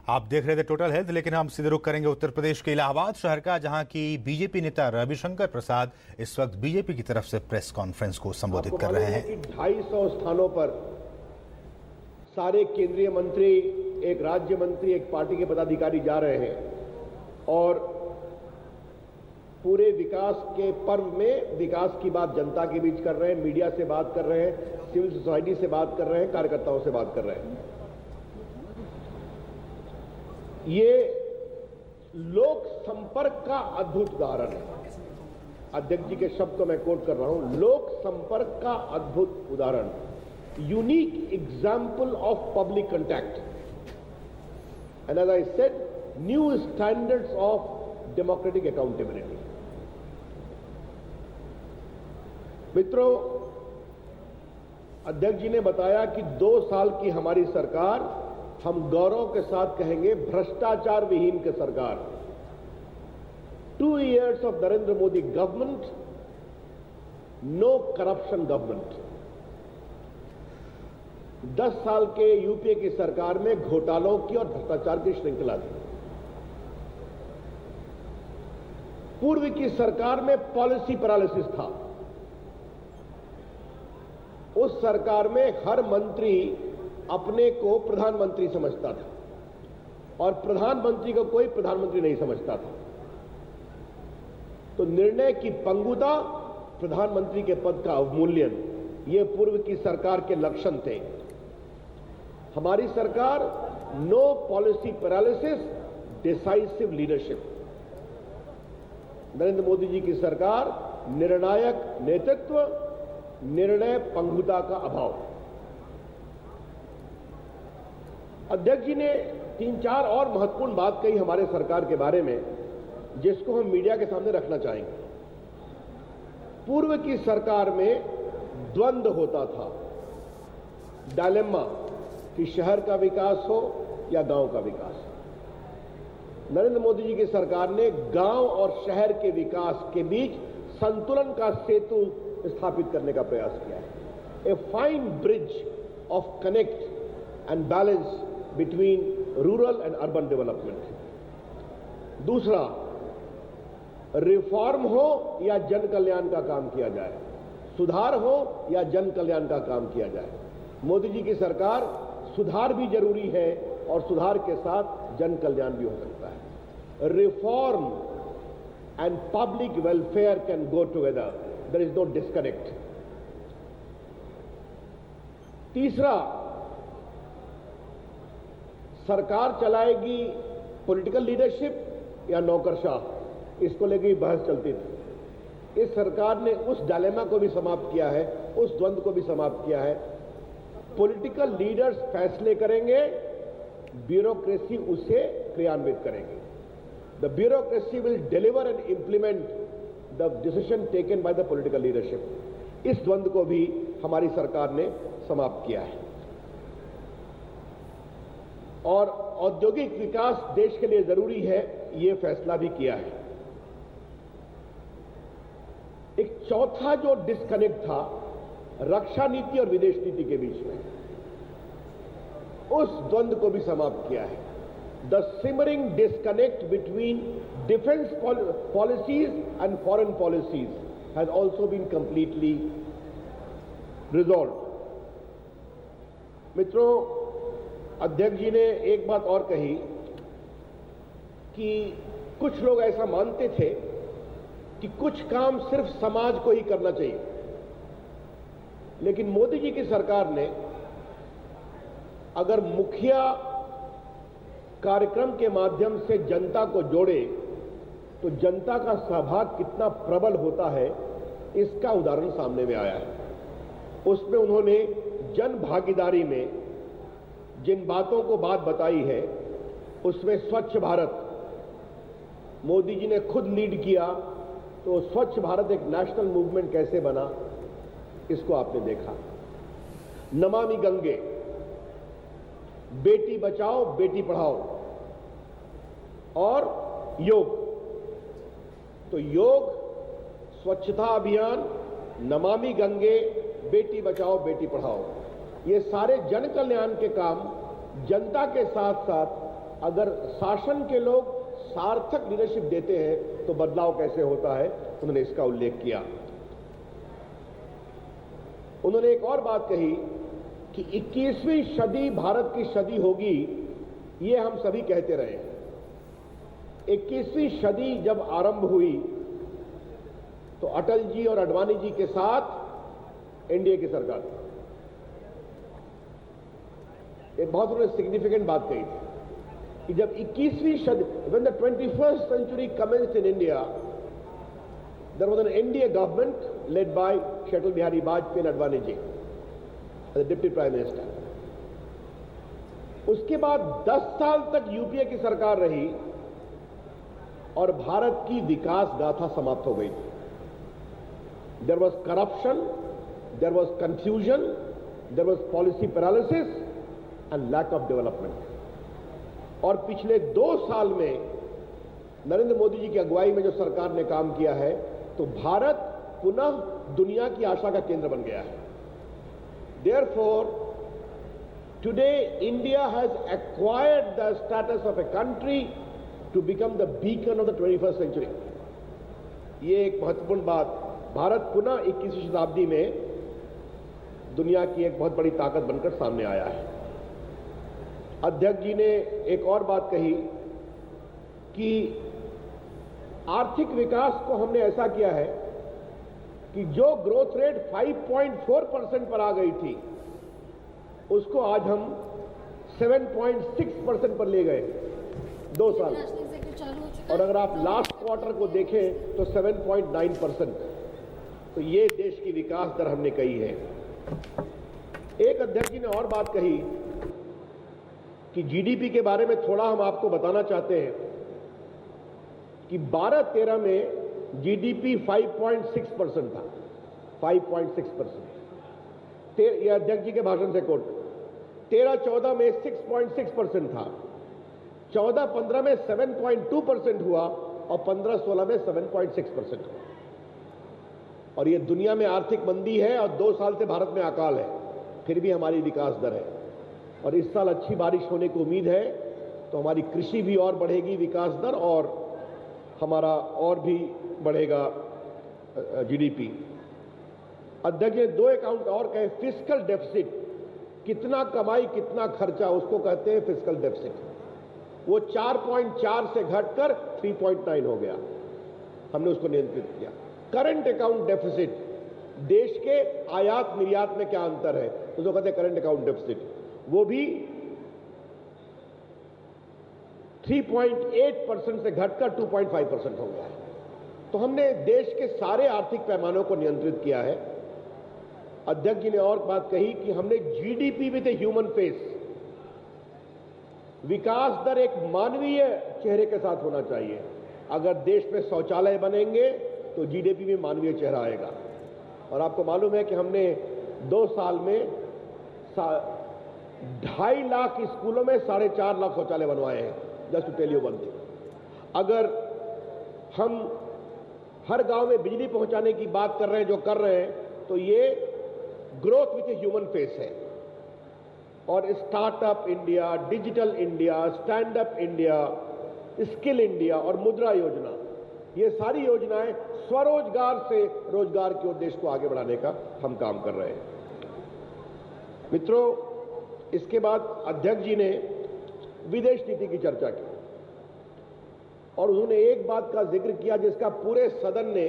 आप देख रहे थे टोटल हेल्थ, लेकिन हम सीधे रुख करेंगे उत्तर प्रदेश के इलाहाबाद शहर का, जहां की बीजेपी नेता रविशंकर प्रसाद इस वक्त बीजेपी की तरफ से प्रेस कॉन्फ्रेंस को संबोधित कर रहे हैं। 250 स्थानों पर सारे केंद्रीय मंत्री, एक राज्य मंत्री, एक पार्टी के पदाधिकारी जा रहे हैं और पूरे विकास के पर्व में विकास की बात जनता के बीच कर रहे हैं, मीडिया से बात कर रहे हैं, सिविल सोसाइटी से बात कर रहे हैं, कार्यकर्ताओं से बात कर रहे हैं। ये लोक संपर्क का अद्भुत उदाहरण है। अध्यक्ष जी के शब्द को मैं कोट कर रहा हूं, लोक संपर्क का अद्भुत उदाहरण, unique example of public contact and as I said, new standards of democratic accountability. मित्रों, अध्यक्ष जी ने बताया कि 2 साल की हमारी सरकार, हम गौरव के साथ कहेंगे भ्रष्टाचार विहीन की सरकार। 2 years of Narendra Modi government, no corruption government. 10 साल के यूपीए की सरकार में घोटालों की और भ्रष्टाचार की श्रृंखला थी। पूर्व की सरकार में पॉलिसी पैरालिसिस था। उस सरकार में हर मंत्री अपने को प्रधानमंत्री समझता था और प्रधानमंत्री को कोई प्रधानमंत्री नहीं समझता था। तो निर्णय की पंगुता, प्रधानमंत्री के पद का अवमूल्यन, ये पूर्व की सरकार के लक्षण थे। हमारी सरकार, no policy paralysis, decisive leadership. Narendra Modi ji की सरकार, निर्णायक नेतृत्व, निर्णय पंगुता का अभाव। अध्यक्ष जी ने 3-4 और महत्वपूर्ण बात कही हमारे सरकार के बारे में, जिसको हम मीडिया के सामने रखना चाहेंगे। पूर्व की सरकार में द्वंद्व होता था, डायलेमा, कि शहर का विकास हो या गांव का विकास। नरेंद्र मोदी जी की सरकार ने गांव और शहर के विकास के बीच संतुलन का सेतु स्थापित करने का प्रयास किया है। A fine bridge of connect and balance between rural and urban development. दूसरा, रिफॉर्म हो या जन कल्याण का काम किया जाए, सुधार हो या जन कल्याण का काम किया जाए। मोदी जी की सरकार, सुधार भी जरूरी है और सुधार के साथ जन कल्याण भी हो सकता है। Reform and public welfare can go together, there is no disconnect. तीसरा, सरकार चलाएगी पॉलिटिकल लीडरशिप या नौकरशाह, इसको लेकर बहस चलती थी। इस सरकार ने उस डायलेमा को भी समाप्त किया है, उस द्वंद्व को भी समाप्त किया है। पॉलिटिकल लीडर्स फैसले करेंगे, ब्यूरोक्रेसी उसे क्रियान्वित करेंगे। The bureaucracy will deliver and implement the decision taken by the political leadership. इस द्वंद्व को भी हमारी सरकार ने समाप्त किया है। और औद्योगिक विकास देश के लिए जरूरी है, यह फैसला भी किया है। एक चौथा जो डिस्कनेक्ट था, रक्षा नीति और विदेश नीति के बीच में, उस द्वंद्व को भी समाप्त किया है। The simmering disconnect between defence policies and foreign policies has also been completely resolve. मित्रों, अध्यक्ष जी ने एक बात और कही कि कुछ लोग ऐसा मानते थे कि कुछ काम सिर्फ समाज को ही करना चाहिए, लेकिन मोदी जी की सरकार ने अगर मुखिया कार्यक्रम के माध्यम से जनता को जोड़े तो जनता का सहभाग कितना प्रबल होता है, इसका उदाहरण सामने में आया है। उसमें उन्होंने जन भागीदारी में जिन बातों को बात बताई है, उसमें स्वच्छ भारत मोदी जी ने खुद लीड किया, तो स्वच्छ भारत एक नेशनल मूवमेंट कैसे बना, इसको आपने देखा। नमामि गंगे, बेटी बचाओ बेटी पढ़ाओ, और योग। तो योग, स्वच्छता अभियान, नमामि गंगे, बेटी बचाओ बेटी पढ़ाओ, ये सारे जन कल्याण के काम जनता के साथ साथ अगर शासन के लोग सार्थक लीडरशिप देते हैं तो बदलाव कैसे होता है, उन्होंने इसका उल्लेख किया। उन्होंने एक और बात कही कि 21वीं सदी भारत की सदी होगी, ये हम सभी कहते रहे। 21वीं सदी जब आरंभ हुई तो अटल जी और आडवाणी जी के साथ एनडीए की सरकार थी। एक बहुत उन्होंने सिग्निफिकेंट बात कही थी कि जब 21वीं सदी, when the 21st century commenced in India, there was an NDA government led by Atal Bihari Vajpayee and Advani ji as the Deputy Prime Minister. उसके बाद 10 साल तक यूपीए की सरकार रही और भारत की विकास गाथा समाप्त हो गई। There was corruption, there was confusion, there was policy paralysis and lack of development. और पिछले 2 साल में नरेंद्र मोदी जी की अगुवाई में जो सरकार ने काम किया है तो भारत पुनः दुनिया की आशा का केंद्र बन गया है। Therefore, today India has acquired the status of a country to become the beacon of the 21st century. ये एक महत्वपूर्ण बात, भारत पुनः 21वीं शताब्दी में दुनिया की एक बहुत बड़ी ताकत बनकर सामने आया है। अध्यक्ष जी ने एक और बात कही कि आर्थिक विकास को हमने ऐसा किया है कि जो ग्रोथ रेट 5.4% पर आ गई थी उसको आज हम 7.6% पर ले गए 2 साल। और अगर आप लास्ट क्वार्टर को देखें तो 7.9%। तो ये देश की विकास दर हमने कही है। एक अध्यक्ष जी ने और बात कही कि जीडीपी के बारे में थोड़ा हम आपको बताना चाहते हैं कि 12-13 में जीडीपी 5.6% था, 5.6%। ये अध्यक्ष जी के भाषण से कोट। 13-14 में 6.6% था, 14-15 में 7.2% हुआ और 15-16 में 7.6% हुआ। और ये दुनिया में आर्थिक मंदी है और 2 साल से भारत में अकाल है, फिर भी हमारी विकास दर है। और इस साल अच्छी बारिश होने की उम्मीद है तो हमारी कृषि भी और बढ़ेगी विकास दर, और हमारा और भी बढ़ेगा जीडीपी। अध्यक्ष ने 2 अकाउंट और कहे। फिस्कल डेफिसिट, कितना कमाई कितना खर्चा, उसको कहते हैं फिस्कल डेफिसिट। वो 4.4 से घटकर 3.9 हो गया, हमने उसको नियंत्रित किया। करंट अकाउंट डेफिसिट, देश के आयात निर्यात में क्या अंतर है उसको कहते हैं करंट अकाउंट डेफिसिट, वो भी 3.8% से घटकर 2.5% हो गया है। तो हमने देश के सारे आर्थिक पैमानों को नियंत्रित किया है। अध्यक्ष जी ने और बात कही कि हमने GDP with a human face, विकास दर एक मानवीय चेहरे के साथ होना चाहिए। अगर देश में शौचालय बनेंगे तो जीडीपी में मानवीय चेहरा आएगा। और आपको मालूम है कि हमने 2 साल में 2.5 लाख स्कूलों में 4.5 लाख शौचालय बनवाए हैं। Just to tell you one thing, अगर हम हर गांव में बिजली पहुंचाने की बात कर रहे हैं, जो कर रहे हैं, तो ये growth with A human face है। और startup India, digital India, stand up India, skill India और मुद्रा योजना, ये सारी योजनाएं स्वरोजगार से रोजगार के उद्देश्य को आगे बढ़ाने का हम काम कर रहे हैं। मित्रों, इसके बाद अध्यक्ष जी ने विदेश नीति की चर्चा की और उन्होंने एक बात का जिक्र किया जिसका पूरे सदन ने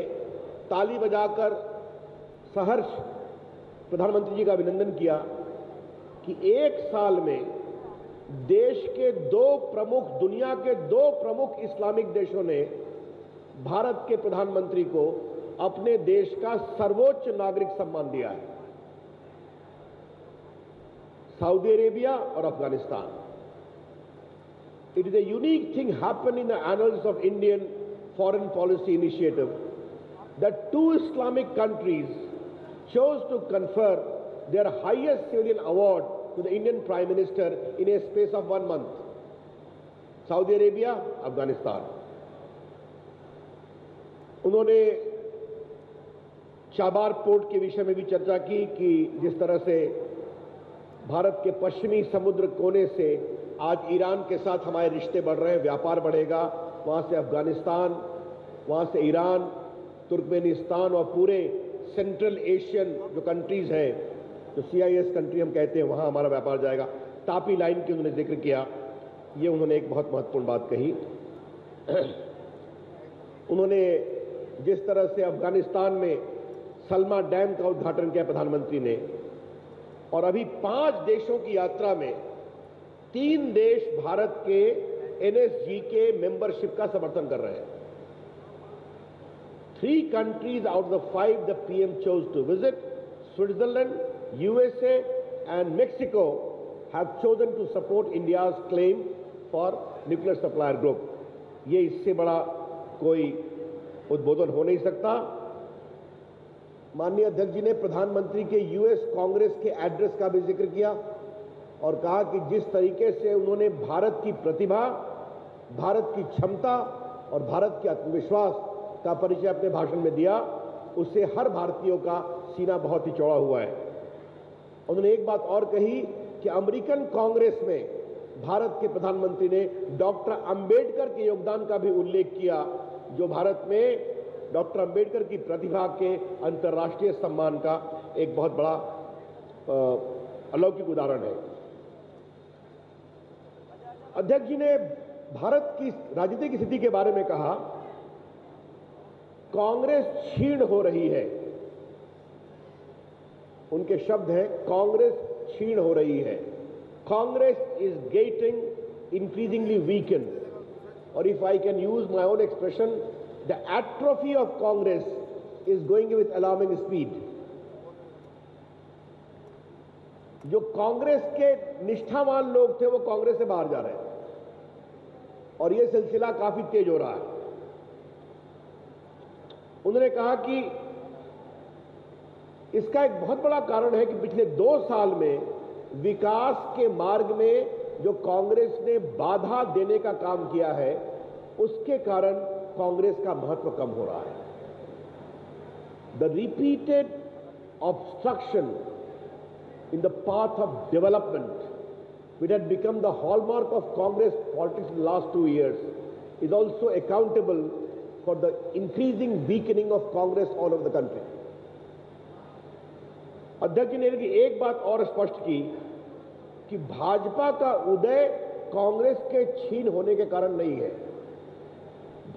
ताली बजाकर सहर्ष प्रधानमंत्री जी का अभिनंदन किया कि 1 साल में देश के 2 प्रमुख, दुनिया के 2 प्रमुख इस्लामिक देशों ने भारत के प्रधानमंत्री को अपने देश का सर्वोच्च नागरिक सम्मान दिया है, सऊदी अरेबिया और Afghanistan. It is a unique thing happened in the annals of Indian foreign policy initiative that 2 Islamic countries chose to confer their highest civilian award to the Indian Prime Minister in a space of 1 month. Saudi Arabia, Afghanistan. उन्होंने Chabahar port के विषय में भी चर्चा की कि जिस तरह से भारत के पश्चिमी समुद्र कोने से आज ईरान के साथ हमारे रिश्ते बढ़ रहे हैं, व्यापार बढ़ेगा, वहाँ से अफगानिस्तान, वहाँ से ईरान, तुर्कमेनिस्तान और पूरे सेंट्रल एशियन जो कंट्रीज़ हैं, जो CIS कंट्री हम कहते हैं, वहाँ हमारा व्यापार जाएगा। तापी लाइन की उन्होंने जिक्र किया, ये उन्होंने एक बहुत महत्वपूर्ण बात कही। उन्होंने जिस तरह से अफगानिस्तान में सलमा डैम का उद्घाटन किया प्रधानमंत्री ने, और अभी 5 देशों की यात्रा में 3 देश भारत के NSG के मेंबरशिप का समर्थन कर रहे हैं। 3 countries out of the 5 the PM chose to visit, Switzerland, USA and Mexico have chosen to support India's claim for nuclear supplier group. ये इससे बड़ा कोई उद्बोधन हो नहीं सकता। माननीय अध्यक्ष जी ने प्रधानमंत्री के US कांग्रेस के एड्रेस का भी जिक्र किया और कहा कि जिस तरीके से उन्होंने भारत की प्रतिभा, भारत की क्षमता और भारत के आत्मविश्वास का परिचय अपने भाषण में दिया, उससे हर भारतीयों का सीना बहुत ही चौड़ा हुआ है। उन्होंने एक बात और कही कि अमेरिकन कांग्रेस में भारत के प्रधानमंत्री ने डॉक्टर अंबेडकर के योगदान का भी उल्लेख किया, जो भारत में डॉक्टर अंबेडकर की प्रतिभा के अंतर्राष्ट्रीय सम्मान का एक बहुत बड़ा अलौकिक उदाहरण है। अध्यक्ष जी ने भारत की राजनीतिक स्थिति के बारे में कहा, कांग्रेस क्षीण हो रही है। उनके शब्द हैं, कांग्रेस क्षीण हो रही है। Congress is getting increasingly weakened, और if I can use my own expression, the atrophy of Congress is going with alarming speed. जो कांग्रेस के निष्ठावान लोग थे वो कांग्रेस से बाहर जा रहे हैं और यह सिलसिला काफी तेज हो रहा है। उन्होंने कहा कि इसका एक बहुत बड़ा कारण है कि पिछले 2 साल में विकास के मार्ग में जो कांग्रेस ने बाधा देने का काम किया है, उसके कारण कांग्रेस का महत्व कम हो रहा है। The repeated obstruction in the path of development, which had become the hallmark of Congress politics in the last 2 years, is also accountable for the increasing weakening of Congress all over the country. अध्यक्ष जी ने एक बात और स्पष्ट की कि भाजपा का उदय कांग्रेस के छीन होने के कारण नहीं है।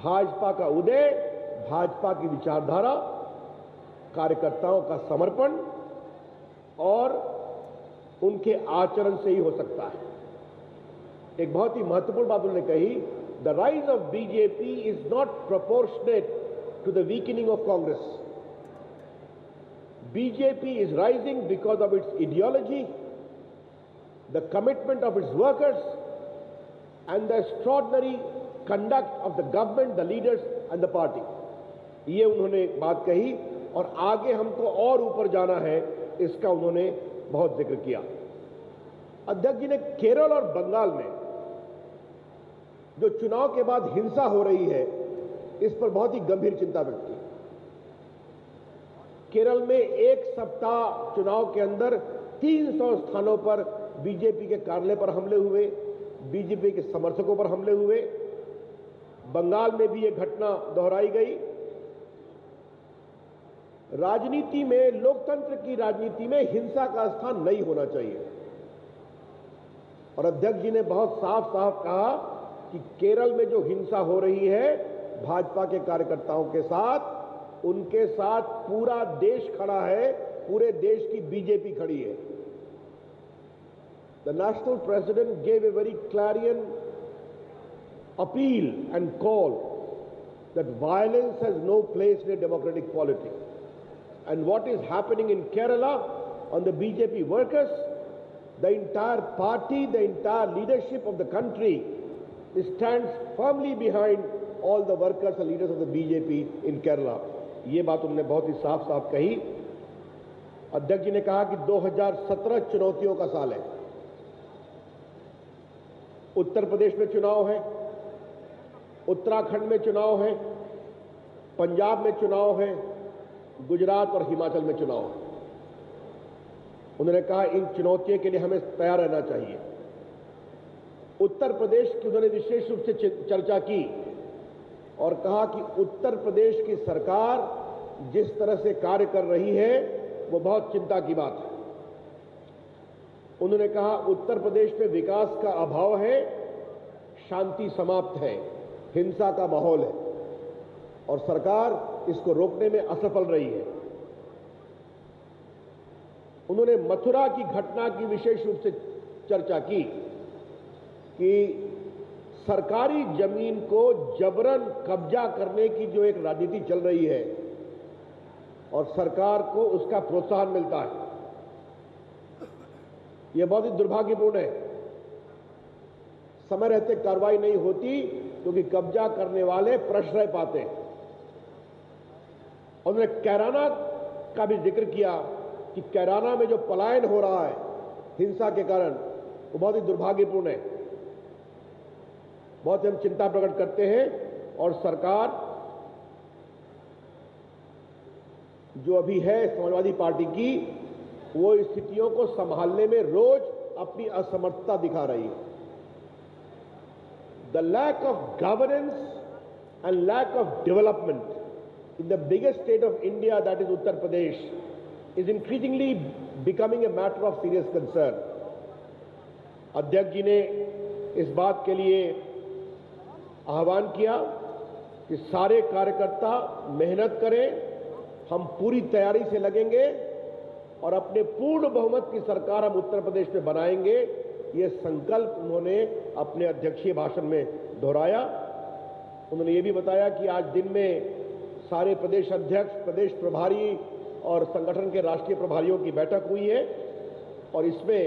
भाजपा का उदय भाजपा की विचारधारा, कार्यकर्ताओं का समर्पण और उनके आचरण से ही हो सकता है। एक बहुत ही महत्वपूर्ण बात उन्होंने कही, the rise of BJP is not proportionate to the weakening of Congress. BJP is rising because of its ideology, the commitment of its workers and the extraordinary conduct of the government, the leaders and the party. ये उन्होंने बात कही और आगे हमको और ऊपर जाना है, इसका उन्होंने बहुत जिक्र किया। अध्यक्ष जी ने केरल और बंगाल में जो चुनाव के बाद हिंसा हो रही है, इस पर बहुत ही गंभीर चिंता व्यक्त की। केरल में 1 सप्ताह चुनाव के अंदर 300 स्थानों पर बीजेपी के कार्यालय पर हमले हुए, बीजेपी के समर्थकों पर हमले हुए। बंगाल में भी यह घटना दोहराई गई। राजनीति में, लोकतंत्र की राजनीति में हिंसा का स्थान नहीं होना चाहिए। और अध्यक्ष जी ने बहुत साफ साफ कहा कि केरल में जो हिंसा हो रही है, भाजपा के कार्यकर्ताओं के साथ, उनके साथ पूरा देश खड़ा है, पूरे देश की बीजेपी खड़ी है। The national president gave a very clarion appeal and call that violence has no place in a democratic politics. And what is happening in Kerala on the BJP workers, the entire party, the entire leadership of the country stands firmly behind all the workers and leaders of the BJP in Kerala. ये बात उन्होंने बहुत ही साफ साफ कही। अध्यक्ष जी ने कहा कि 2017 चुनौतियों का साल है। उत्तर प्रदेश में चुनाव है, उत्तराखंड में चुनाव है, पंजाब में चुनाव है, गुजरात और हिमाचल में चुनाव। उन्होंने कहा इन चुनौतियों के लिए हमें तैयार रहना चाहिए। उत्तर प्रदेश की उन्होंने विशेष रूप से चर्चा की और कहा कि उत्तर प्रदेश की सरकार जिस तरह से कार्य कर रही है वो बहुत चिंता की बात है। उन्होंने कहा उत्तर प्रदेश में विकास का अभाव है, शांति समाप्त है, हिंसा का माहौल है और सरकार इसको रोकने में असफल रही है। उन्होंने मथुरा की घटना की विशेष रूप से चर्चा की कि सरकारी जमीन को जबरन कब्जा करने की जो एक राजनीति चल रही है और सरकार को उसका प्रोत्साहन मिलता है, यह बहुत ही दुर्भाग्यपूर्ण है। समय रहते कार्रवाई नहीं होती क्योंकि कब्जा करने वाले प्रश्रय पाते हैं। उन्होंने कैराना का भी जिक्र किया कि कैराना में जो पलायन हो रहा है हिंसा के कारण वो बहुत ही दुर्भाग्यपूर्ण है। बहुत हम चिंता प्रकट करते हैं और सरकार जो अभी है समाजवादी पार्टी की वो स्थितियों को संभालने में रोज अपनी असमर्थता दिखा रही है। The lack of governance and lack of development in the biggest state of India that is Uttar Pradesh is increasingly becoming a matter of serious concern. अध्यक्ष जी ने इस बात के लिए आह्वान किया कि सारे कार्यकर्ता मेहनत करें, हम पूरी तैयारी से लगेंगे और अपने पूर्ण बहुमत की सरकार हम उत्तर प्रदेश में बनाएंगे। ये संकल्प उन्होंने अपने अध्यक्षीय भाषण में दोहराया। उन्होंने ये भी बताया कि आज दिन में सारे प्रदेश अध्यक्ष, प्रदेश प्रभारी और संगठन के राष्ट्रीय प्रभारियों की बैठक हुई है और इसमें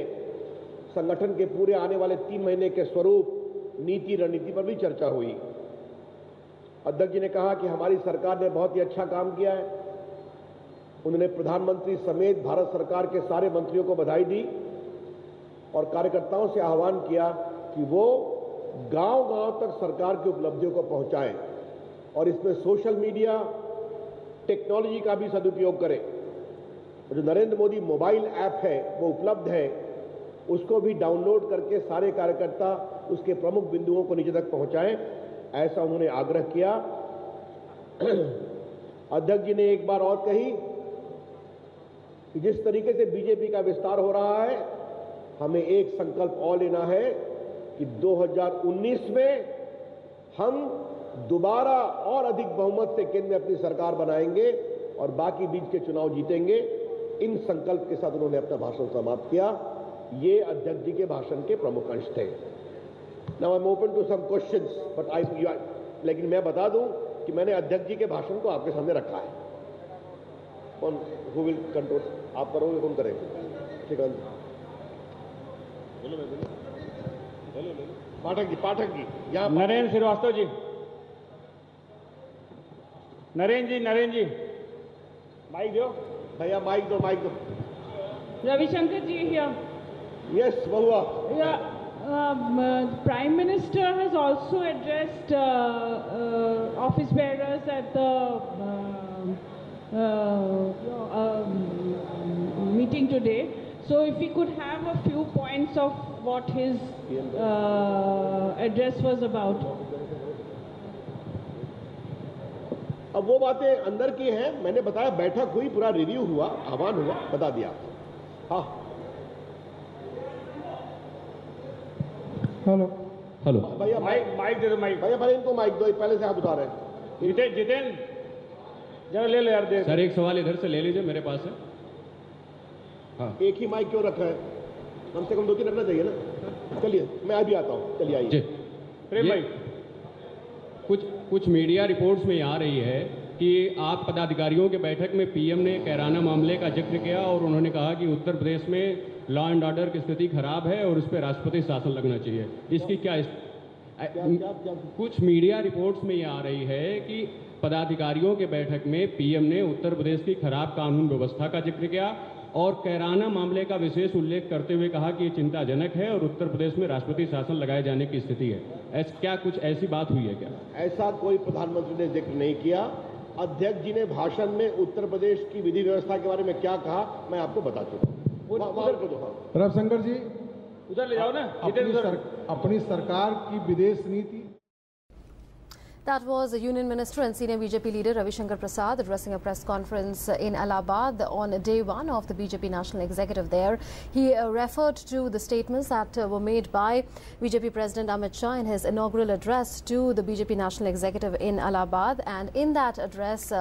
संगठन के पूरे आने वाले 3 महीने के स्वरूप, नीति, रणनीति पर भी चर्चा हुई। अध्यक्ष जी ने कहा कि हमारी सरकार ने बहुत ही अच्छा काम किया है। उन्होंने प्रधानमंत्री समेत भारत सरकार के सारे मंत्रियों को बधाई दी और कार्यकर्ताओं से आह्वान किया कि वो गांव-गांव तक सरकार की उपलब्धियों को पहुंचाएं और इसमें सोशल मीडिया, टेक्नोलॉजी का भी सदुपयोग करें। जो नरेंद्र मोदी मोबाइल ऐप है वो उपलब्ध है, उसको भी डाउनलोड करके सारे कार्यकर्ता उसके प्रमुख बिंदुओं को नीचे तक पहुंचाएं, ऐसा उन्होंने आग्रह किया। अध्यक्ष जी ने एक बार और कही कि जिस तरीके से बीजेपी का विस्तार हो रहा है, हमें एक संकल्प और लेना है कि 2019 में हम दोबारा और अधिक बहुमत से केंद्र में अपनी सरकार बनाएंगे और बाकी बीच के चुनाव जीतेंगे। इन संकल्प के साथ उन्होंने अपना भाषण समाप्त किया। ये अध्यक्ष जी के भाषण के प्रमुख अंश थे। Now I am open to some questions but लेकिन मैं बता दूं कि मैंने अध्यक्ष जी के भाषण को आपके सामने रखा है। कौन हु विल कंट्रोल? आप करोगे, कौन करेगा? ठीक है, पाठक जी यहाँ नरेंद्र श्रीवास्तव जी, नरेंद्र जी माइक दो भैया, माइक दो। Ravishankar ji here. Yes Bahua. Prime Minister has also addressed office bearers at the meeting today. So if we could have a few points of what his address was about. अब वो बातें अंदर की हैं। मैंने बताया बैठक हुई, पूरा रिव्यू हुआ, आह्वान हुआ, बता दिया। हाँ, हेलो भैया माइक दे दो, माइक भैया इनको माइक दो, पहले से हाथ उठा रहे हैं। जितेंद्र जरा ले लो यार, दे सर एक सवाल इधर से ले लीजिए, मेरे पास है। हाँ, एक ही माइक क्यों रखा है? कम से कम 2-3 रखना चाहिए ना। चलिए मैं अभी आता हूँ, चलिए आइए। प्रेम भाई, कुछ मीडिया रिपोर्ट्स में आ रही है कि आप पदाधिकारियों के बैठक में पीएम ने कैराना मामले का जिक्र किया और उन्होंने कहा कि उत्तर प्रदेश में लॉ एंड ऑर्डर की स्थिति खराब है और उस पर राष्ट्रपति शासन लगना चाहिए। इसकी क्या कुछ मीडिया रिपोर्ट्स में ये आ रही है कि पदाधिकारियों के बैठक में पीएम ने उत्तर प्रदेश की खराब कानून व्यवस्था का जिक्र किया और कैराना मामले का विशेष उल्लेख करते हुए कहा कि ये चिंताजनक है और उत्तर प्रदेश में राष्ट्रपति शासन लगाए जाने की स्थिति है। क्या कुछ ऐसी बात हुई है क्या? ऐसा कोई प्रधानमंत्री ने जिक्र नहीं किया। अध्यक्ष जी ने भाषण में उत्तर प्रदेश की विधि व्यवस्था के बारे में क्या कहा मैं आपको बता चुका हूँ। रविशंकर जी, उधर ले जाओ ना, अपनी सरकार की विदेश नीति। That was the Union Minister and senior BJP leader Ravi Shankar Prasad addressing a press conference in Allahabad on day one of the BJP National Executive there. He referred to the statements that were made by BJP President Amit Shah in his inaugural address to the BJP National Executive in Allahabad, and in that address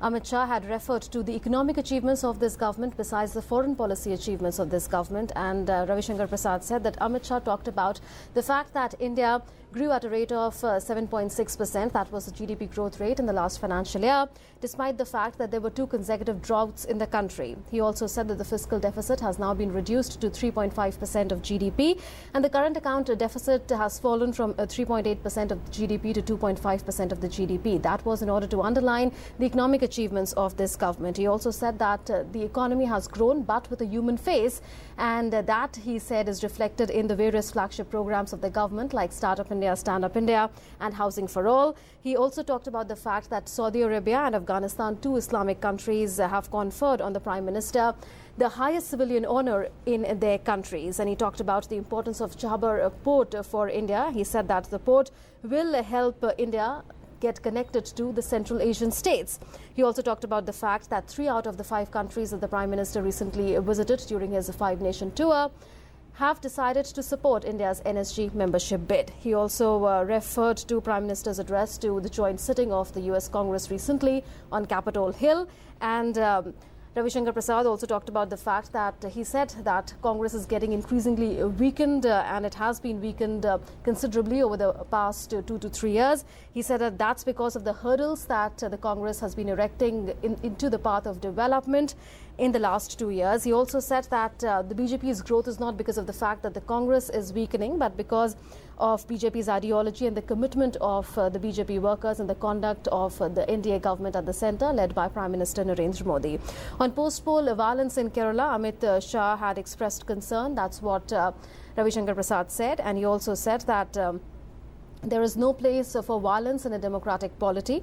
Amit Shah had referred to the economic achievements of this government besides the foreign policy achievements of this government, and Ravi Shankar Prasad said that Amit Shah talked about the fact that India grew at a rate of 7.6%. That was the GDP growth rate in the last financial year, despite the fact that there were 2 consecutive droughts in the country. He also said that the fiscal deficit has now been reduced to 3.5% of GDP, and the current account deficit has fallen from 3.8% of GDP to 2.5% of the GDP. That was in order to underline the economic achievements of this government. He also said that the economy has grown but with a human face, and that, he said, is reflected in the various flagship programs of the government like Startup India, Stand Up India and Housing for All. He also talked about the fact that Saudi Arabia and Afghanistan, 2 Islamic countries, have conferred on the Prime Minister the highest civilian honor in their countries. And he talked about the importance of Chabahar port for India. He said that the port will help India get connected to the Central Asian states. He also talked about the fact that 3 out of the 5 countries that the Prime Minister recently visited during his 5-nation tour have decided to support India's NSG membership bid. He also referred to Prime Minister's address to the joint sitting of the US Congress recently on Capitol Hill, and Ravi Shankar Prasad also talked about the fact that he said that Congress is getting increasingly weakened, and it has been weakened considerably over the past 2 to 3 years. He said that that's because of the hurdles that the Congress has been erecting into the path of development in the last 2 years. He also said that the BJP's growth is not because of the fact that the Congress is weakening, but because of BJP's ideology and the commitment of the BJP workers and the conduct of the NDA government at the centre, led by Prime Minister Narendra Modi. On post-poll violence in Kerala, Amit Shah had expressed concern. That's what Ravi Shankar Prasad said, and he also said that there is no place for violence in a democratic polity.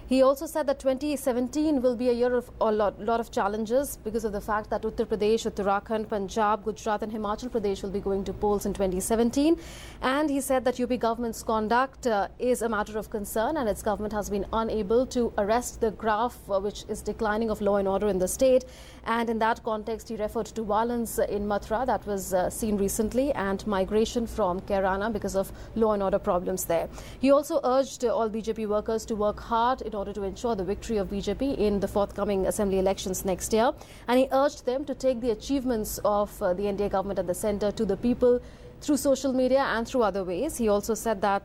He also said that 2017 will be a year of a lot of challenges because of the fact that Uttar Pradesh, Uttarakhand, Punjab, Gujarat and Himachal Pradesh will be going to polls in 2017. And he said that UP government's conduct is a matter of concern, and its government has been unable to arrest the graph which is declining of law and order in the state. And in that context, he referred to violence in Mathura that was seen recently and migration from Kairana because of law and order problems there. He also urged all BJP workers to work hard in order to ensure the victory of BJP in the forthcoming assembly elections next year. And he urged them to take the achievements of the NDA government at the centre to the people through social media and through other ways. He also said that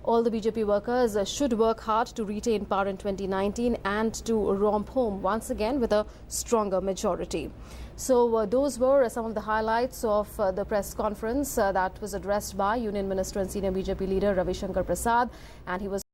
all the BJP workers should work hard to retain power in 2019 and to romp home once again with a stronger majority. So those were some of the highlights of the press conference that was addressed by Union Minister and senior BJP leader Ravi Shankar Prasad, and he was